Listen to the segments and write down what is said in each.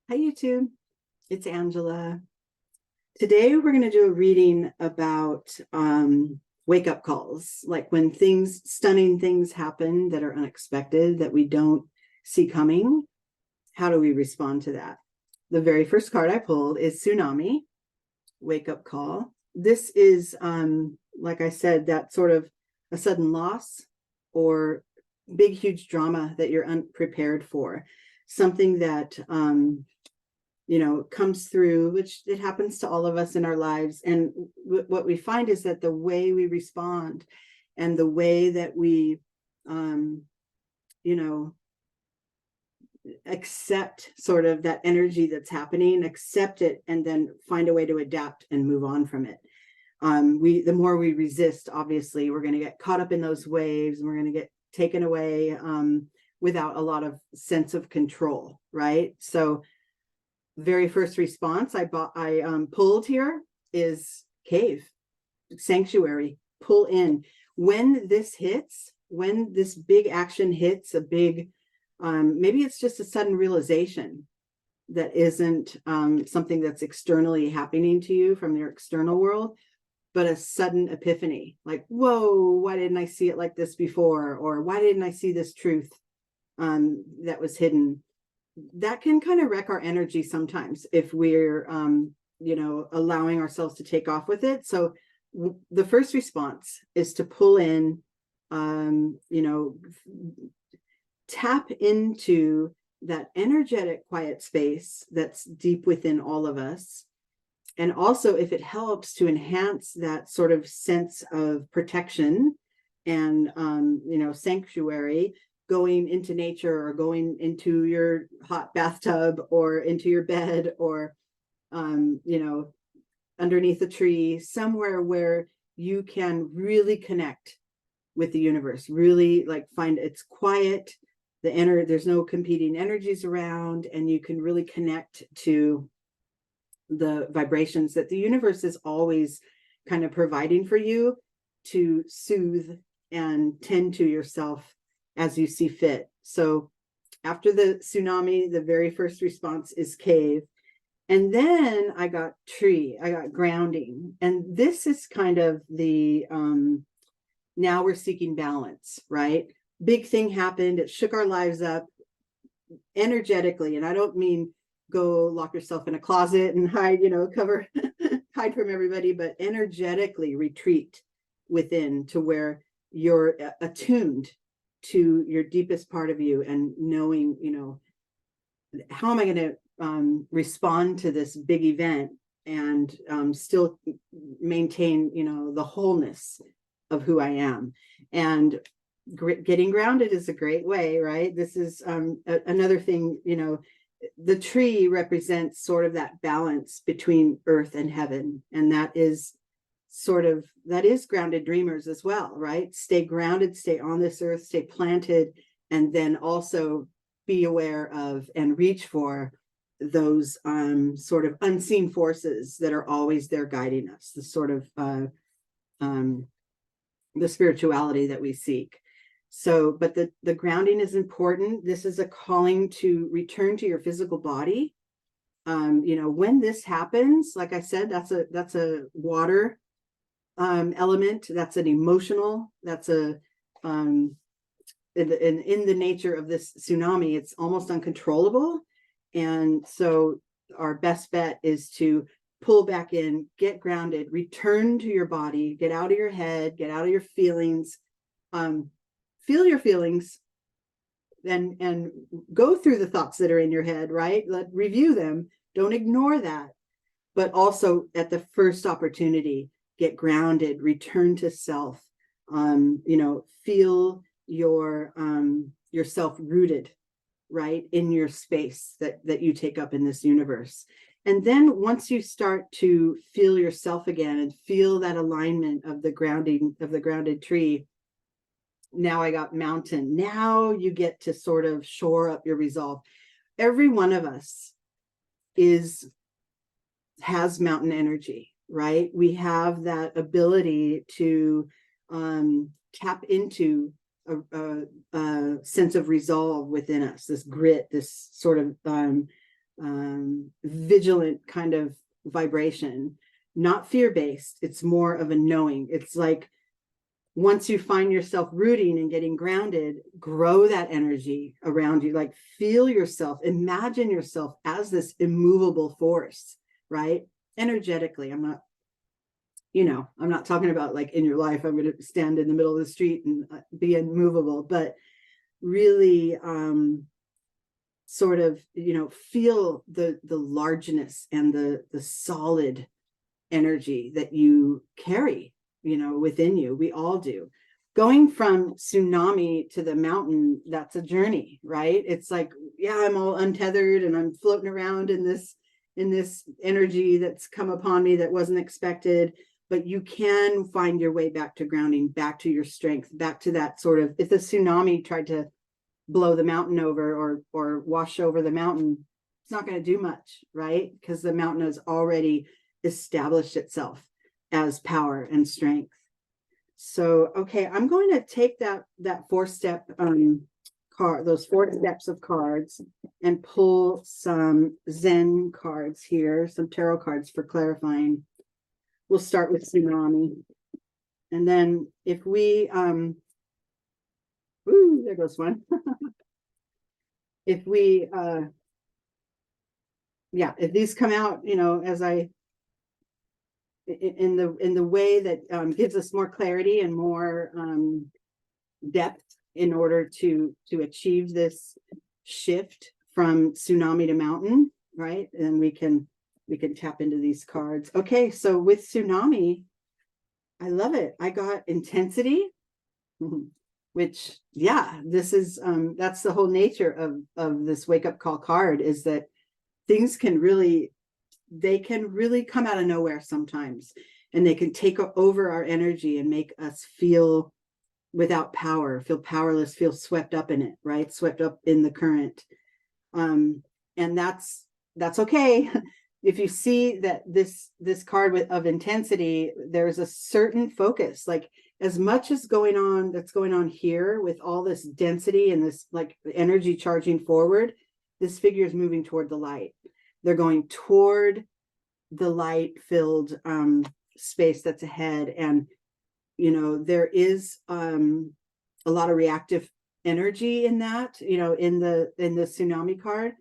Hi, YouTube. It's Angela. Today, we're going to do a reading about wake-up calls, like when stunning things happen that are unexpected, that we don't see coming. How do we respond to that? The very first card I pulled is Tsunami, wake-up call. This is, like I said, that sort of a sudden loss or big, huge drama that you're unprepared for. Something that comes through, which it happens to all of us in our lives. And what we find is that the way we respond and the way that we, accept sort of that energy that's happening, accept it, and then find a way to adapt and move on from it. The more we resist, obviously, we're going to get caught up in those waves, and we're going to get taken away without a lot of sense of control, right? So very first response I pulled here is cave, sanctuary, pull in. When this hits, when this big action hits, a big, maybe it's just a sudden realization that isn't something that's externally happening to you from your external world, but a sudden epiphany, like, whoa, why didn't I see it like this before? Or why didn't I see this truth that was hidden? That can kind of wreck our energy sometimes if we're allowing ourselves to take off with it. So the first response is to pull in, tap into that energetic quiet space that's deep within all of us. And also, if it helps, to enhance that sort of sense of protection and sanctuary, going into nature or going into your hot bathtub or into your bed or, underneath a tree, somewhere where you can really connect with the universe, really like find it's quiet, there's no competing energies around, and you can really connect to the vibrations that the universe is always kind of providing for you to soothe and tend to yourself as you see fit. So after the tsunami, the very first response is cave. And then I got tree, I got grounding. And this is kind of the, now we're seeking balance, right? Big thing happened. It shook our lives up energetically. And I don't mean go lock yourself in a closet and hide, hide from everybody, but energetically retreat within to where you're attuned to your deepest part of you and knowing, how am I going to respond to this big event and still maintain, the wholeness of who I am. And getting grounded is a great way, right? This is another thing, the tree represents sort of that balance between earth and heaven. And that is grounded dreamers as well, right? Stay grounded, stay on this earth, stay planted, and then also be aware of and reach for those sort of unseen forces that are always there guiding us, the sort of the spirituality that we seek. So, but the grounding is important. This is a calling to return to your physical body. When this happens, like I said, that's a water element. That's an emotional. That's a in the nature of this tsunami, it's almost uncontrollable. And so our best bet is to pull back in, get grounded, return to your body, get out of your head, get out of your feelings, feel your feelings, and go through the thoughts that are in your head, right? Review them. Don't ignore that. But also at the first opportunity, get grounded, return to self, feel yourself rooted, right, in your space that you take up in this universe. And then once you start to feel yourself again and feel that alignment of the grounded tree, now I got mountain. Now you get to sort of shore up your resolve. Every one of us has mountain energy, right? We have that ability to tap into a sense of resolve within us, this grit, this sort of vigilant kind of vibration, not fear-based. It's more of a knowing. It's like once you find yourself rooting and getting grounded, grow that energy around you. Like feel yourself, imagine yourself as this immovable force, right? Energetically. I'm not talking about like in your life, I'm going to stand in the middle of the street and be immovable, but really sort of, feel the largeness and the solid energy that you carry, within you. We all do. Going from tsunami to the mountain, that's a journey, right? It's like, yeah, I'm all untethered and I'm floating around in this energy that's come upon me that wasn't expected. But you can find your way back to grounding, back to your strength, back to that sort of, if the tsunami tried to blow the mountain over or wash over the mountain, it's not going to do much, right? Because the mountain has already established itself as power and strength. So, okay, I'm going to take that 4-step card, those 4 steps of cards, and pull some Zen cards here, some tarot cards for clarifying. We'll start with tsunami. And then if we, there goes one. If we, if these come out, as I, in the way that gives us more clarity and more depth in order to achieve this shift from tsunami to mountain, right? And we can tap into these cards. Okay, so with tsunami, I love it. I got intensity, which, this is that's the whole nature of this wake up call card, is that things can really come out of nowhere sometimes, and they can take over our energy and make us feel without power, feel powerless, feel swept up in it, right? Swept up in the current. And that's okay. If you see that this card of intensity, there's a certain focus, like as much as that's going on here with all this density and this like energy charging forward, this figure is moving toward the light. They're going toward the light filled space that's ahead. And, there is a lot of reactive energy in that, in the tsunami card,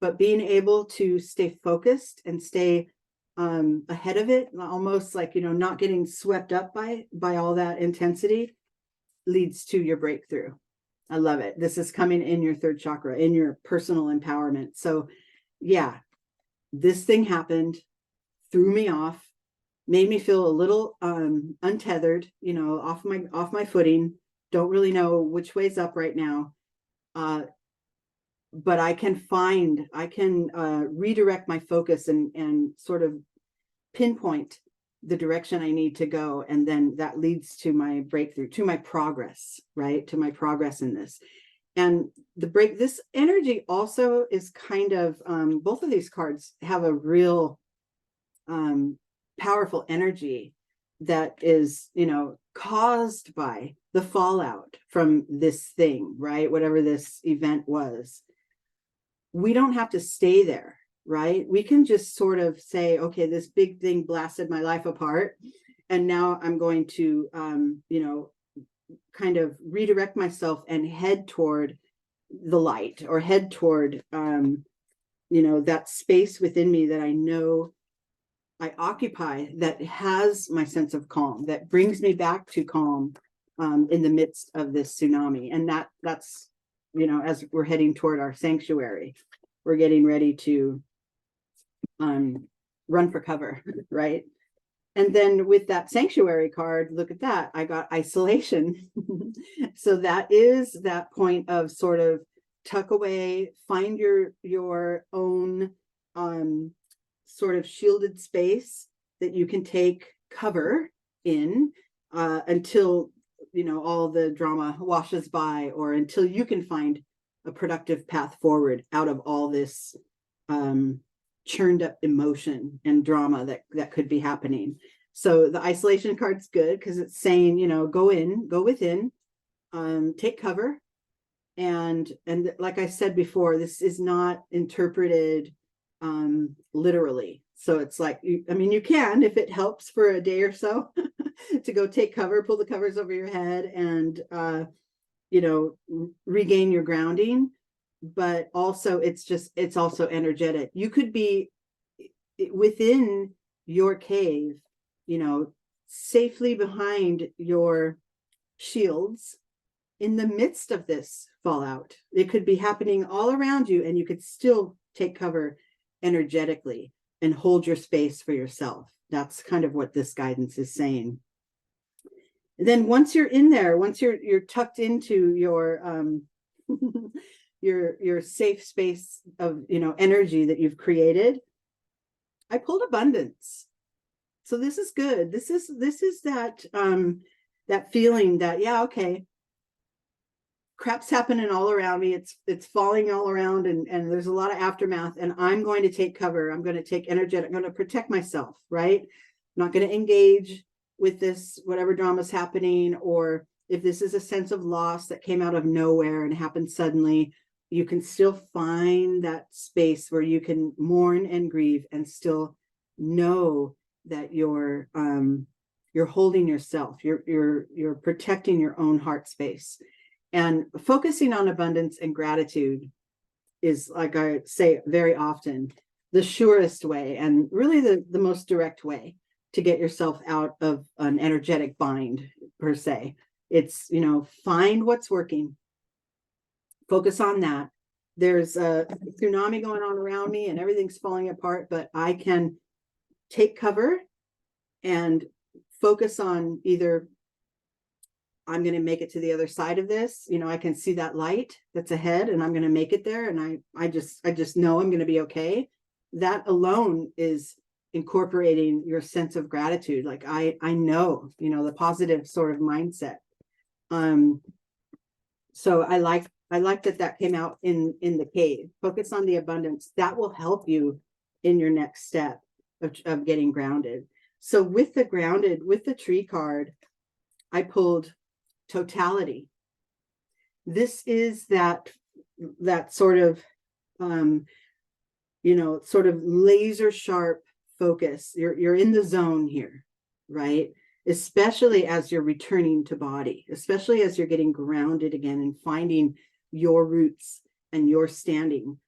but being able to stay focused and stay ahead of it, almost like, not getting swept up by all that intensity, leads to your breakthrough. I love it. This is coming in your 3rd chakra, in your personal empowerment. So this thing happened, threw me off, made me feel a little untethered, off my footing. Don't really know which way's up right now. But I can redirect my focus and sort of pinpoint the direction I need to go. And then that leads to my breakthrough, to my progress, right? To my progress in this. And this energy also is kind of, both of these cards have a real powerful energy that is, caused by the fallout from this thing, right? Whatever this event was. We don't have to stay there, right? We can just sort of say, okay, this big thing blasted my life apart, and now I'm going to, kind of redirect myself and head toward the light, or head toward, that space within me that I know I occupy, that has my sense of calm, that brings me back to calm in the midst of this tsunami. And that's, as we're heading toward our sanctuary, we're getting ready to run for cover, right? And then with that sanctuary card, look at that, I got isolation. So that is that point of sort of tuck away, find your own sort of shielded space that you can take cover in until, all the drama washes by, or until you can find a productive path forward out of all this churned up emotion and drama that could be happening. So the isolation card's good because it's saying, go within, take cover. And like I said before, this is not interpreted literally. So it's like, I mean, you can, if it helps for a day or so, to go take cover, pull the covers over your head, and regain your grounding. But also it's also energetic. You could be within your cave, safely behind your shields in the midst of this fallout. It could be happening all around you, and you could still take cover energetically and hold your space for yourself. That's kind of what this guidance is saying. And then once you're in there, once you're tucked into your your safe space of energy that you've created, I pulled abundance. So this is good. This is that that feeling that, yeah, okay, crap's happening all around me. It's falling all around, and there's a lot of aftermath, and I'm going to take cover. I'm going to take energetic. I'm going to protect myself, right? I'm not going to engage with this, whatever drama's happening, or if this is a sense of loss that came out of nowhere and happened suddenly, you can still find that space where you can mourn and grieve and still know that you're holding yourself, you're protecting your own heart space. And focusing on abundance and gratitude is, like I say very often, the surest way, and really the most direct way to get yourself out of an energetic bind, per se. It's, find what's working, focus on that. There's a tsunami going on around me and everything's falling apart, but I can take cover and focus on either I'm going to make it to the other side of this. I can see that light that's ahead, and I'm going to make it there. And I just know I'm going to be okay. That alone is incorporating your sense of gratitude. Like I know, the positive sort of mindset. So I like that came out in the cave. Focus on the abundance. That will help you in your next step of getting grounded. So with the tree card, I pulled totality. This is that sort of sort of laser sharp focus. You're in the zone here, right? Especially as you're returning to body, especially as you're getting grounded again and finding your roots and your standing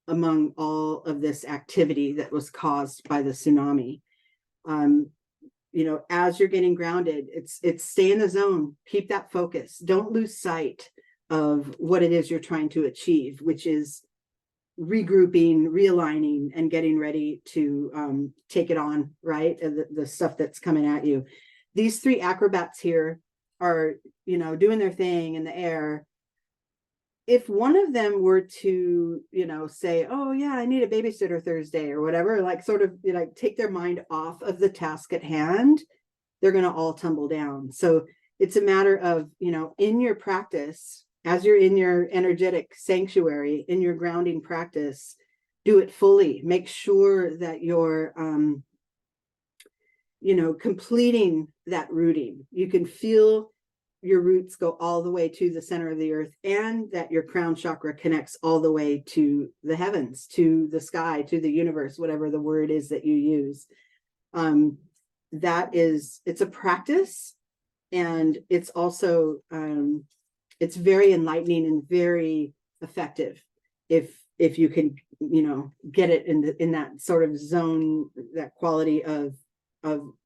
among all of this activity that was caused by the tsunami. As you're getting grounded, it's stay in the zone, keep that focus. Don't lose sight of what it is you're trying to achieve, which is regrouping, realigning, and getting ready to take it on, right? The stuff that's coming at you. These three acrobats here are, doing their thing in the air. If one of them were to, say, oh yeah, I need a babysitter Thursday or whatever, like sort of take their mind off of the task at hand, they're going to all tumble down. So it's a matter of, in your practice, as you're in your energetic sanctuary, in your grounding practice, do it fully. Make sure that you're, completing that rooting. You can feel your roots go all the way to the center of the earth, and that your crown chakra connects all the way to the heavens, to the sky, to the universe, whatever the word is that you use. It's a practice, and it's also, it's very enlightening and very effective if you can, get it in that sort of zone, that quality of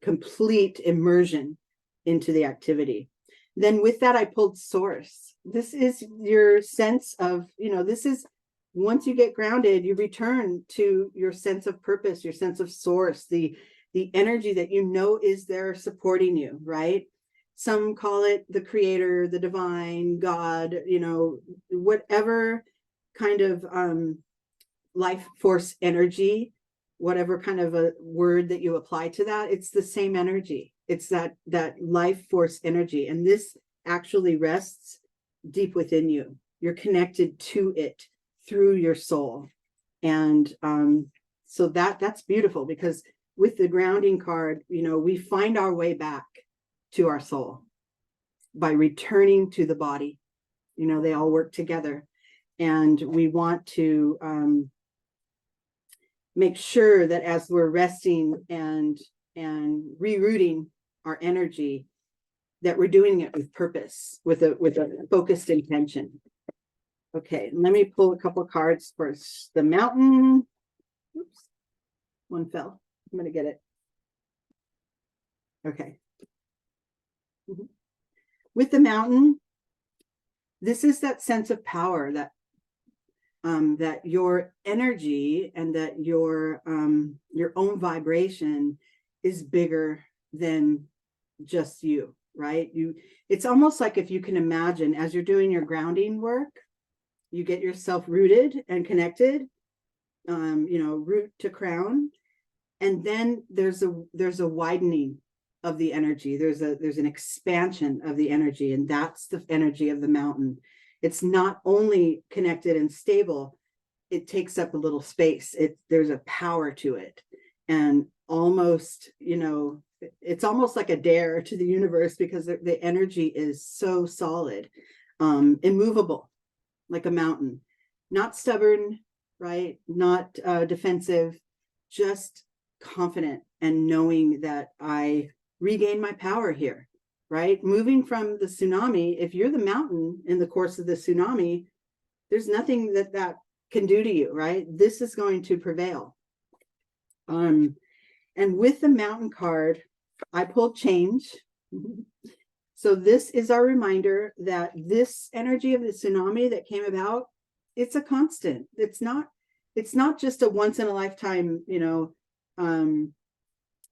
complete immersion into the activity. Then with that, I pulled source. This is your sense of, this is, once you get grounded, you return to your sense of purpose, your sense of source, the energy that is there supporting you, right? Some call it the creator, the divine, God, whatever kind of life force energy, whatever kind of a word that you apply to that, it's the same energy. It's that life force energy. And this actually rests deep within you. You're connected to it through your soul. And so that's beautiful, because with the grounding card, we find our way back to our soul by returning to the body. They all work together. And we want to make sure that as we're resting and rerouting our energy, that we're doing it with purpose, with a focused intention. Okay, let me pull a couple cards for the mountain. Oops, one fell. I'm going to get it. Okay. With the mountain, this is that sense of power, that that your energy and that your own vibration is bigger than just you, right? It's almost like, if you can imagine, as you're doing your grounding work, you get yourself rooted and connected, root to crown, and then there's a widening of the energy. There's an expansion of the energy, and that's the energy of the mountain. It's not only connected and stable, it takes up a little space. There's a power to it, and almost, it's almost like a dare to the universe, because the energy is so solid, immovable, like a mountain, not stubborn, right? Not defensive, just confident, and knowing that I regain my power here, right? Moving from the tsunami, if you're the mountain in the course of the tsunami, there's nothing that can do to you, right? This is going to prevail. And with the mountain card, I pulled change. So this is our reminder that this energy of the tsunami that came about, it's a constant. It's not just a once in a lifetime,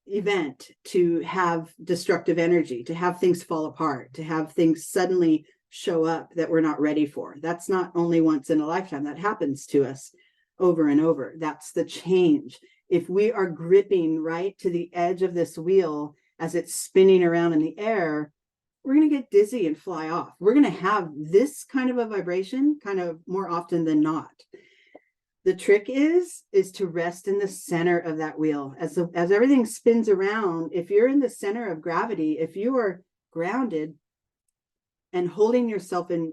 event to have destructive energy, to have things fall apart, to have things suddenly show up that we're not ready for. That's not only once in a lifetime. That happens to us over and over. That's the change. If we are gripping right to the edge of this wheel as it's spinning around in the air, we're going to get dizzy and fly off. We're going to have this kind of a vibration kind of more often than not. The trick is to rest in the center of that wheel. As everything spins around, if you're in the center of gravity, if you are grounded and holding yourself in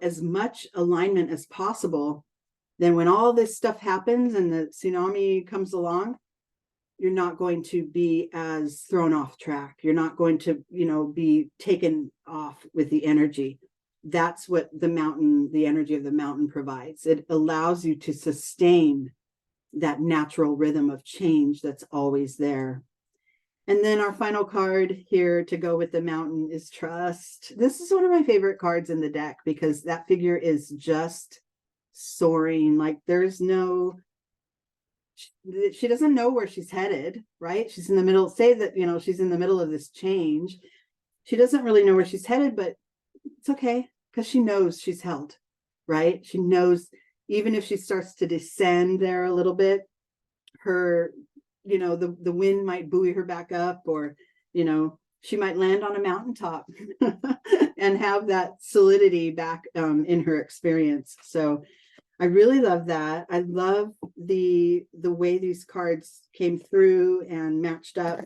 as much alignment as possible, then when all this stuff happens and the tsunami comes along, you're not going to be as thrown off track. You're not going to, be taken off with the energy. That's what the energy of the mountain provides. It allows you to sustain that natural rhythm of change that's always there. And then our final card here to go with the mountain is trust. This is one of my favorite cards in the deck, because that figure is just soaring. Like, she doesn't know where she's headed, right? She's in the middle, say that, she's in the middle of this change. She doesn't really know where she's headed, but it's okay, because she knows she's held, right? She knows, even if she starts to descend there a little bit, her, the wind might buoy her back up, or, she might land on a mountaintop and have that solidity back in her experience. So I really love that. I love the way these cards came through and matched up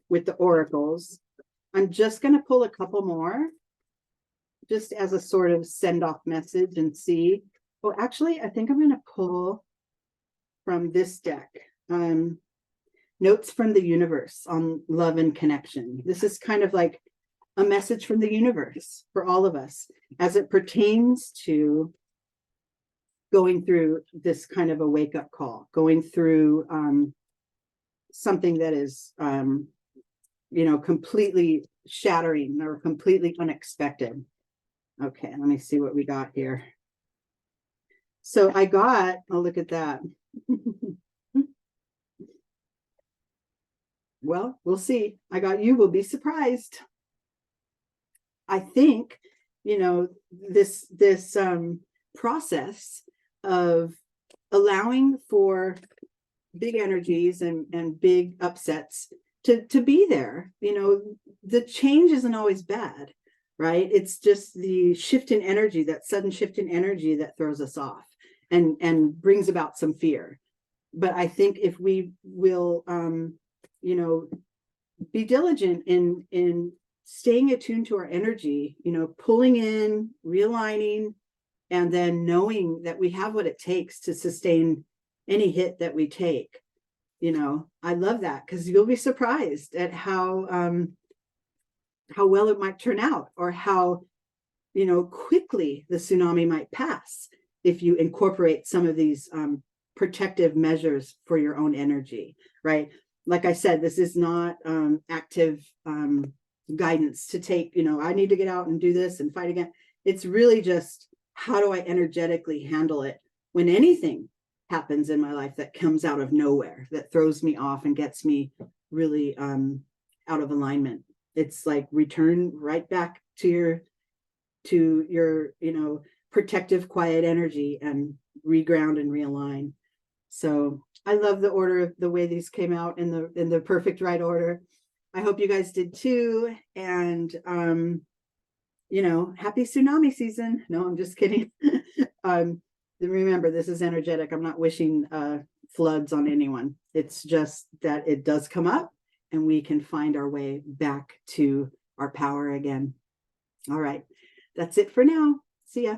with the oracles. I'm just going to pull a couple more, just as a sort of send-off message, and see. Oh, actually, I think I'm going to pull from this deck, Notes from the Universe on Love and Connection. This is kind of like a message from the universe for all of us as it pertains to going through this kind of a wake-up call, going through something that is, completely shattering or completely unexpected. Okay, let me see what we got here. So look at that. Well, we'll see. I got You Will Be Surprised. I think, this process of allowing for big energies and big upsets to be there. The change isn't always bad, right? It's just the shift in energy, that sudden shift in energy, that throws us off and brings about some fear. But I think if we will, be diligent in staying attuned to our energy, pulling in, realigning, and then knowing that we have what it takes to sustain any hit that we take. You know, I love that, because you'll be surprised at how well it might turn out, or how, you know, quickly the tsunami might pass if you incorporate some of these protective measures for your own energy, right? Like I said, this is not active guidance to take, you know, I need to get out and do this and fight again. It's really just, how do I energetically handle it when anything happens in my life that comes out of nowhere, that throws me off and gets me really out of alignment. It's like, return right back to your, you know, protective, quiet energy, and reground and realign. So I love the order, the way these came out in the perfect right order. I hope you guys did too. And you know, happy tsunami season. No, I'm just kidding. Remember, this is energetic. I'm not wishing floods on anyone. It's just that it does come up, and we can find our way back to our power again. All right. That's it for now. See ya.